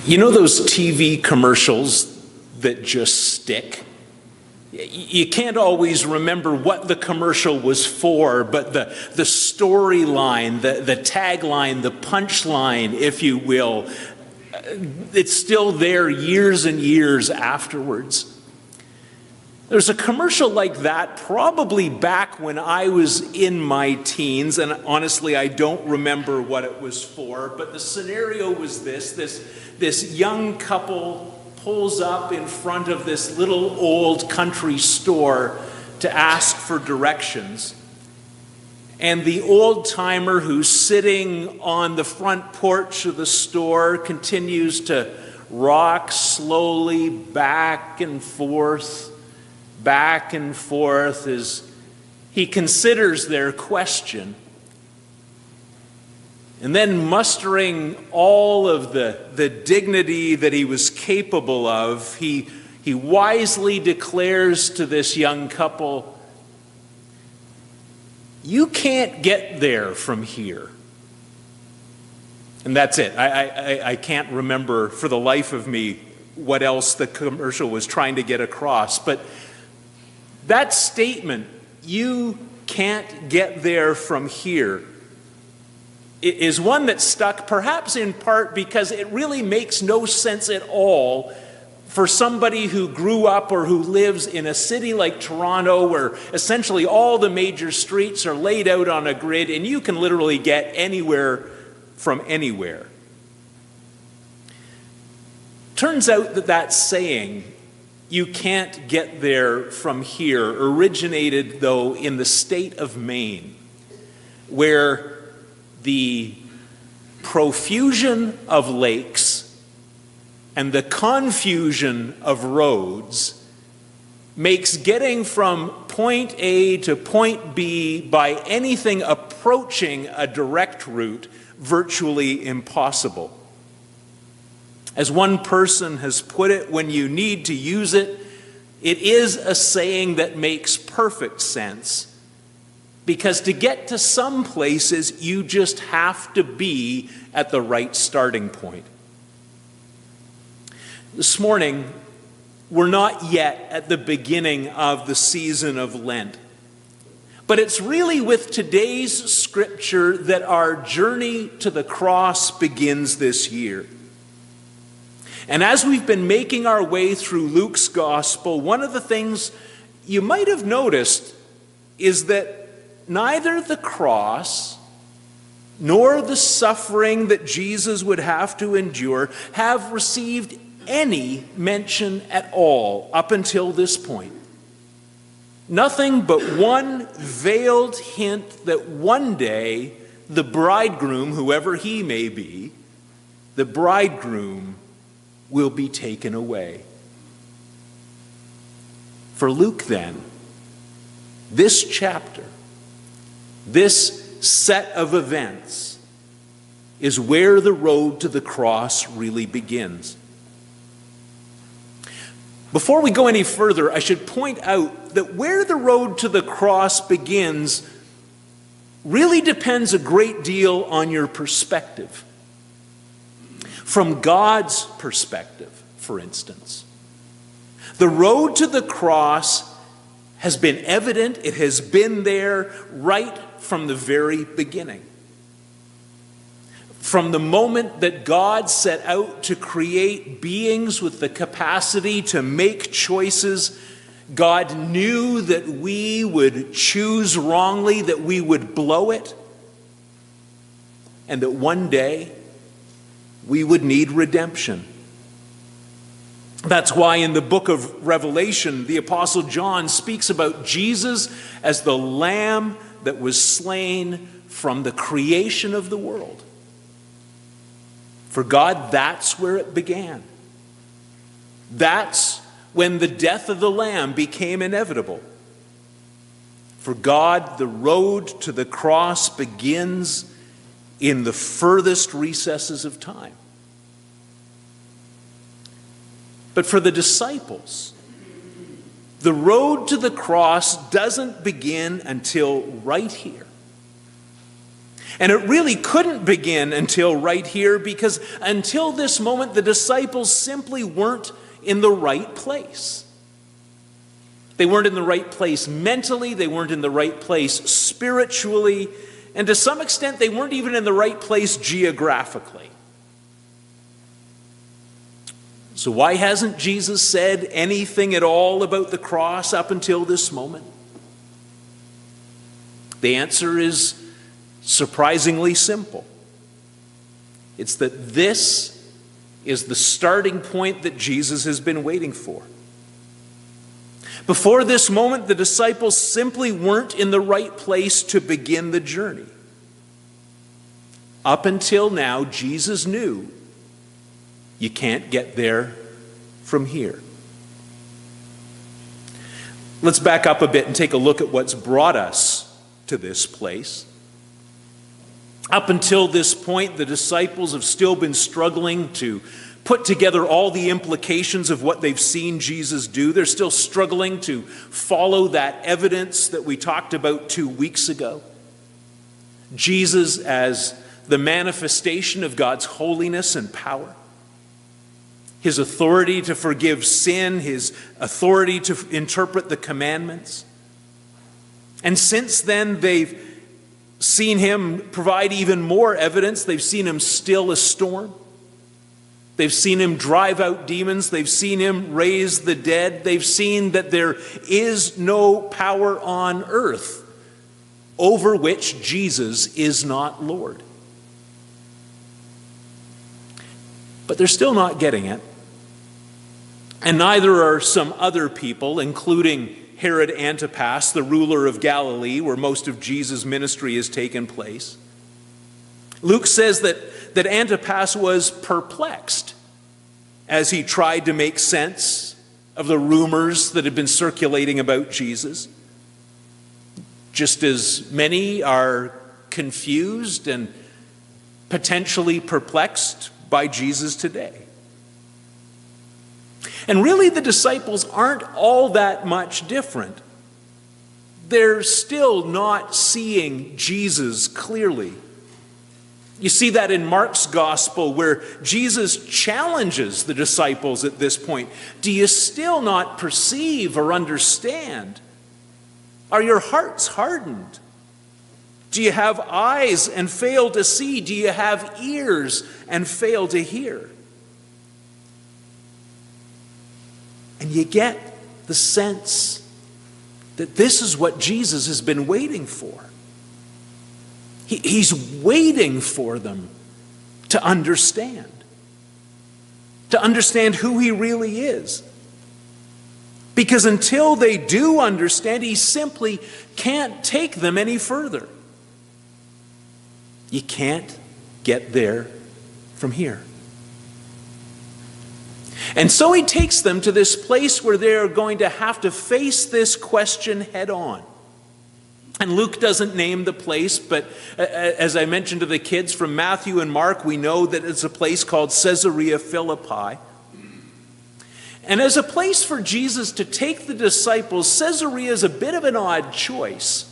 You know those TV commercials that just stick? You can't always remember what the commercial was for, but the storyline, the tagline, the punchline, if you will, it's still there years and years afterwards. There's a commercial like that probably back when I was in my teens, and honestly, I don't remember what it was for, but the scenario was this young couple pulls up in front of this little old country store to ask for directions. And the old-timer who's sitting on the front porch of the store continues to rock slowly back and forth as he considers their question. And then, mustering all of the dignity that he was capable of, he wisely declares to this young couple, "You can't get there from here." And that's it. I can't remember for the life of me what else the commercial was trying to get across. But that statement, "You can't get there from here," is one that stuck, perhaps in part because it really makes no sense at all for somebody who grew up or who lives in a city like Toronto, where essentially all the major streets are laid out on a grid and you can literally get anywhere from anywhere. Turns out that saying, "You can't get there from here," originated, though, in the state of Maine, where the profusion of lakes and the confusion of roads makes getting from point A to point B by anything approaching a direct route virtually impossible. As one person has put it, when you need to use it, it is a saying that makes perfect sense. Because to get to some places, you just have to be at the right starting point. This morning, we're not yet at the beginning of the season of Lent. But it's really with today's scripture that our journey to the cross begins this year. And as we've been making our way through Luke's gospel, one of the things you might have noticed is that neither the cross nor the suffering that Jesus would have to endure have received any mention at all up until this point. Nothing but one veiled hint that one day the bridegroom, whoever he may be, the bridegroom will be taken away. For Luke, then, this chapter, this set of events, is where the road to the cross really begins. Before we go any further, I should point out that where the road to the cross begins really depends a great deal on your perspective. From God's perspective, for instance, the road to the cross has been evident, it has been there right from the very beginning. From the moment that God set out to create beings with the capacity to make choices, God knew that we would choose wrongly, that we would blow it, and that one day we would need redemption. That's why in the book of Revelation, the Apostle John speaks about Jesus as the Lamb that was slain from the creation of the world. For God, that's where it began. That's when the death of the Lamb became inevitable. For God, the road to the cross begins in the furthest recesses of time. But for the disciples, the road to the cross doesn't begin until right here. And it really couldn't begin until right here, because until this moment, the disciples simply weren't in the right place. They weren't in the right place mentally, they weren't in the right place spiritually, and to some extent, they weren't even in the right place geographically. So why hasn't Jesus said anything at all about the cross up until this moment? The answer is surprisingly simple. It's that this is the starting point that Jesus has been waiting for. Before this moment, the disciples simply weren't in the right place to begin the journey. Up until now, Jesus knew you can't get there from here. Let's back up a bit and take a look at what's brought us to this place. Up until this point, the disciples have still been struggling to put together all the implications of what they've seen Jesus do. They're still struggling to follow that evidence that we talked about 2 weeks ago. Jesus as the manifestation of God's holiness and power. His authority to forgive sin, his authority to interpret the commandments. And since then, they've seen him provide even more evidence. They've seen him still a storm. They've seen him drive out demons. They've seen him raise the dead. They've seen that there is no power on earth over which Jesus is not Lord. But they're still not getting it. And neither are some other people, including Herod Antipas, the ruler of Galilee, where most of Jesus' ministry has taken place. Luke says that Antipas was perplexed as he tried to make sense of the rumors that had been circulating about Jesus. Just as many are confused and potentially perplexed by Jesus today. And really, the disciples aren't all that much different. They're still not seeing Jesus clearly. You see that in Mark's gospel, where Jesus challenges the disciples at this point. Do you still not perceive or understand? Are your hearts hardened? Do you have eyes and fail to see? Do you have ears and fail to hear? And you get the sense that this is what Jesus has been waiting for. He's waiting for them to understand who he really is. Because until they do understand, he simply can't take them any further. You can't get there from here. And so he takes them to this place where they're going to have to face this question head on. And Luke doesn't name the place, but as I mentioned to the kids from Matthew and Mark, we know that it's a place called Caesarea Philippi. And as a place for Jesus to take the disciples, Caesarea is a bit of an odd choice.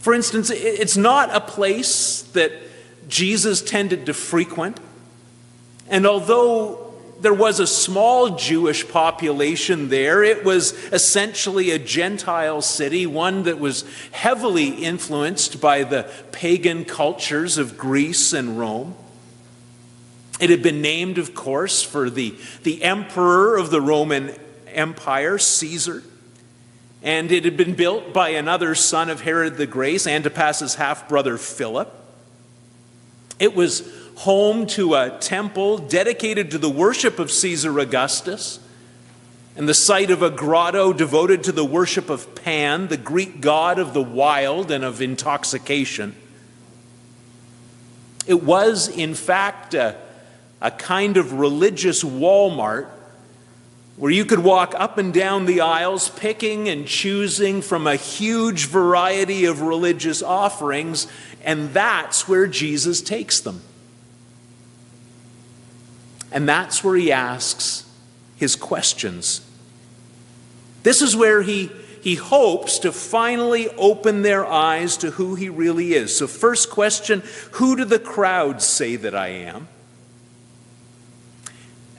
For instance, it's not a place that Jesus tended to frequent. And although there was a small Jewish population there, it was essentially a Gentile city, one that was heavily influenced by the pagan cultures of Greece and Rome. It had been named, of course, for the emperor of the Roman Empire, Caesar. And it had been built by another son of Herod the Great, Antipas's half-brother Philip. It was home to a temple dedicated to the worship of Caesar Augustus, and the site of a grotto devoted to the worship of Pan, the Greek god of the wild and of intoxication. It was, in fact, a kind of religious Walmart where you could walk up and down the aisles picking and choosing from a huge variety of religious offerings, and that's where Jesus takes them. And that's where he asks his questions. This is where he he hopes to finally open their eyes to who he really is. So first question, who do the crowds say that I am?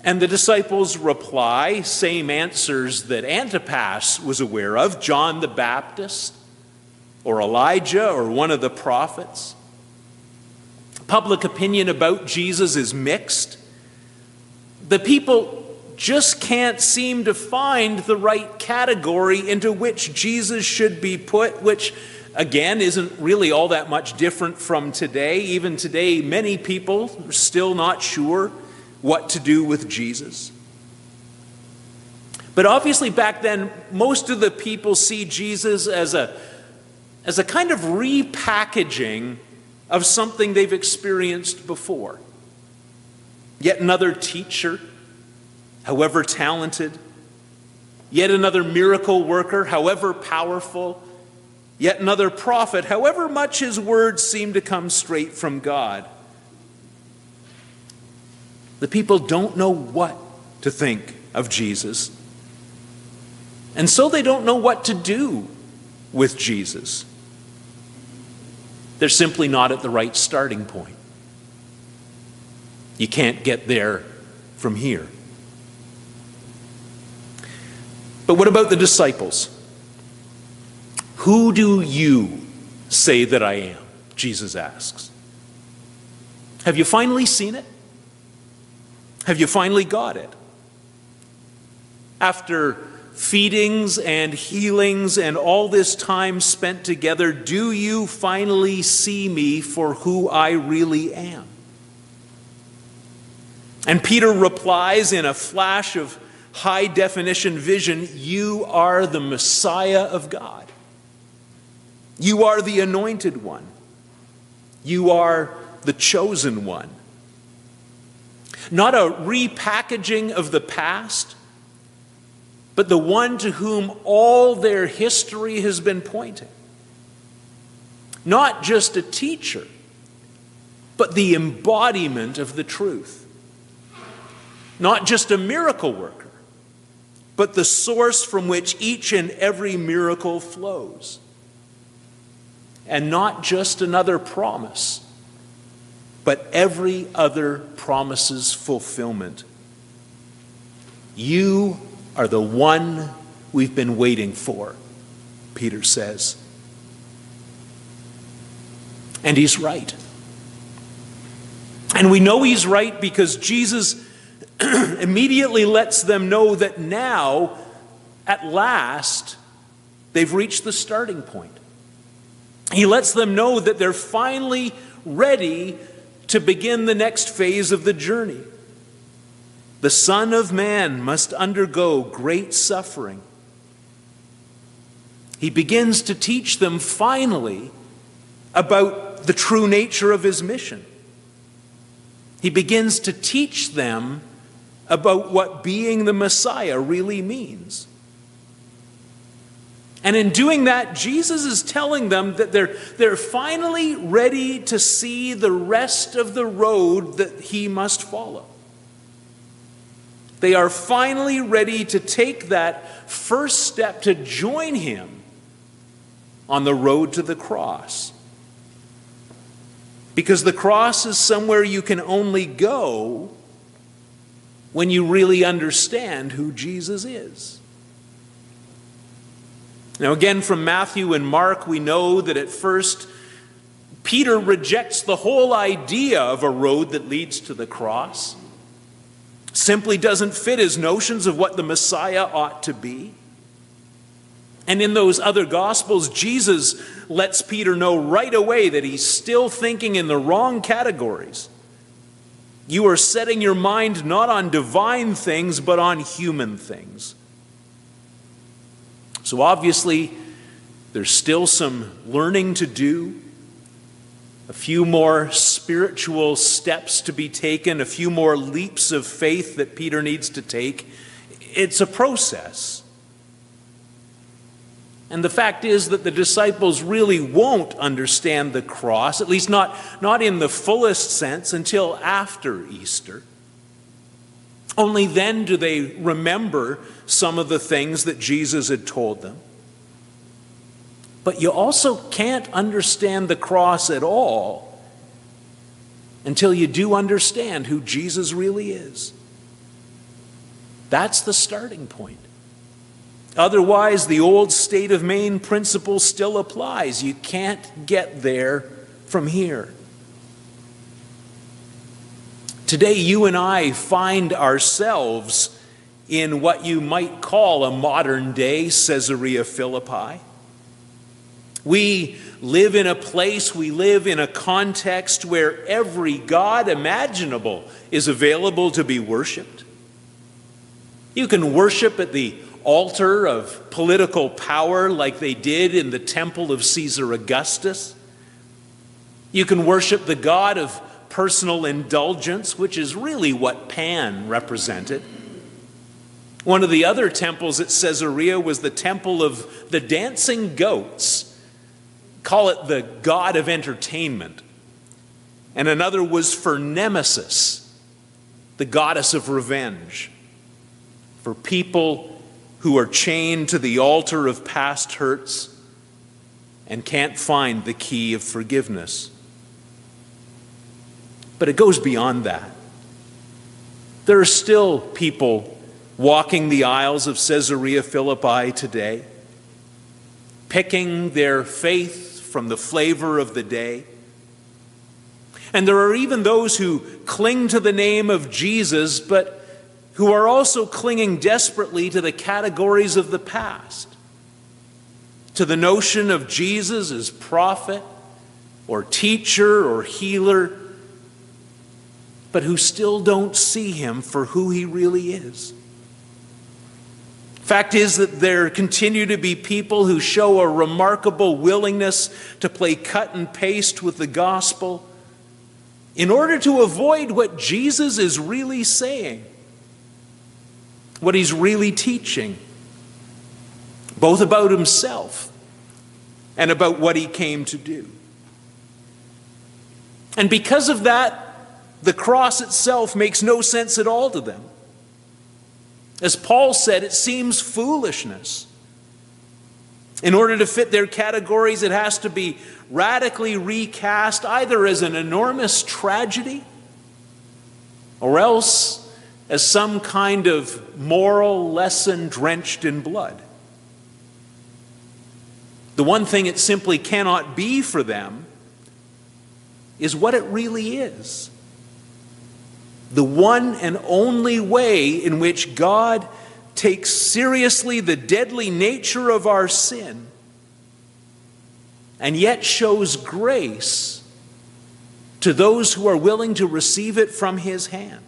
And the disciples reply, same answers that Antipas was aware of, John the Baptist, or Elijah, or one of the prophets. Public opinion about Jesus is mixed. The people just can't seem to find the right category into which Jesus should be put, which again isn't really all that much different from today. Even today, many people are still not sure what to do with Jesus. But obviously back then, most of the people see Jesus as a kind of repackaging of something they've experienced before. Yet another teacher, however talented, yet another miracle worker, however powerful, yet another prophet, however much his words seem to come straight from God. The people don't know what to think of Jesus. And so they don't know what to do with Jesus. They're simply not at the right starting point. You can't get there from here. But what about the disciples? Who do you say that I am? Jesus asks. Have you finally seen it? Have you finally got it? After feedings and healings and all this time spent together, do you finally see me for who I really am? And Peter replies in a flash of high-definition vision, you are the Messiah of God. You are the anointed one. You are the chosen one. Not a repackaging of the past, but the one to whom all their history has been pointing. Not just a teacher, but the embodiment of the truth. Not just a miracle worker, but the source from which each and every miracle flows. And not just another promise, but every other promise's fulfillment. You are the one we've been waiting for, Peter says. And he's right. And we know he's right because Jesus immediately lets them know that now, at last, they've reached the starting point. He lets them know that they're finally ready to begin the next phase of the journey. The Son of Man must undergo great suffering. He begins to teach them finally about the true nature of his mission. He begins to teach them about what being the Messiah really means. And in doing that, Jesus is telling them that they're finally ready to see the rest of the road that he must follow. They are finally ready to take that first step to join him on the road to the cross. Because the cross is somewhere you can only go when you really understand who Jesus is. Now again, from Matthew and Mark, we know that at first Peter rejects the whole idea of a road that leads to the cross. Simply doesn't fit his notions of what the Messiah ought to be. And in those other Gospels, Jesus lets Peter know right away that he's still thinking in the wrong categories. You are setting your mind not on divine things, but on human things. So obviously, there's still some learning to do, a few more spiritual steps to be taken, a few more leaps of faith that Peter needs to take. It's a process. And the fact is that the disciples really won't understand the cross, at least not in the fullest sense, until after Easter. Only then do they remember some of the things that Jesus had told them. But you also can't understand the cross at all until you do understand who Jesus really is. That's the starting point. Otherwise, the old state of Maine principle still applies. You can't get there from here. Today, you and I find ourselves in what you might call a modern day Caesarea Philippi. We live in a place, we live in a context where every god imaginable is available to be worshiped. You can worship at the altar of political power like they did in the temple of Caesar Augustus. You can worship the god of personal indulgence, which is really what Pan represented. One of the other temples at Caesarea was the temple of the dancing goats. Call it the god of entertainment. And another was for Nemesis, the goddess of revenge, for people who are chained to the altar of past hurts and can't find the key of forgiveness. But it goes beyond that. There are still people walking the aisles of Caesarea Philippi today, picking their faith from the flavor of the day. And there are even those who cling to the name of Jesus, but who are also clinging desperately to the categories of the past, to the notion of Jesus as prophet or teacher or healer, but who still don't see him for who he really is. Fact is that there continue to be people who show a remarkable willingness to play cut and paste with the gospel in order to avoid what Jesus is really saying, what he's really teaching, both about himself and about what he came to do. And because of that, the cross itself makes no sense at all to them. As Paul said, it seems foolishness. In order to fit their categories, it has to be radically recast either as an enormous tragedy or else as some kind of moral lesson drenched in blood. The one thing it simply cannot be for them is what it really is. The one and only way in which God takes seriously the deadly nature of our sin and yet shows grace to those who are willing to receive it from his hand.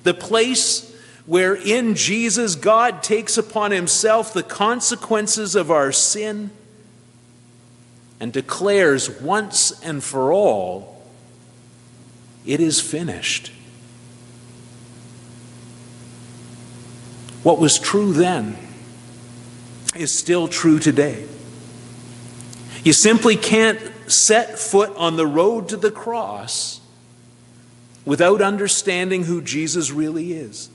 The place where in Jesus God takes upon himself the consequences of our sin and declares once and for all, it is finished. What was true then is still true today. You simply can't set foot on the road to the cross without understanding who Jesus really is.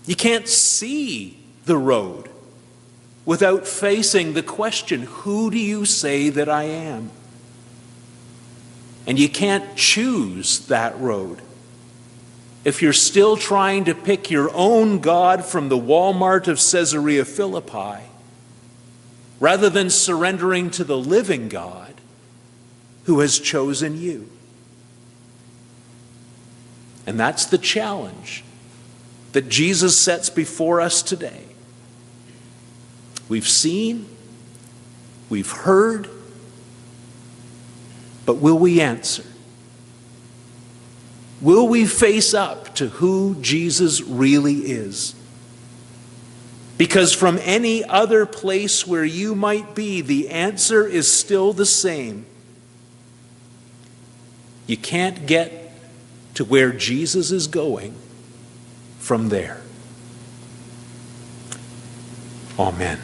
You can't see the road without facing the question, who do you say that I am? And you can't choose that road if you're still trying to pick your own God from the Walmart of Caesarea Philippi, rather than surrendering to the living God who has chosen you. And that's the challenge that Jesus sets before us today. We've seen, we've heard, but will we answer? Will we face up to who Jesus really is? Because from any other place where you might be, the answer is still the same. You can't get to where Jesus is going from there. Amen.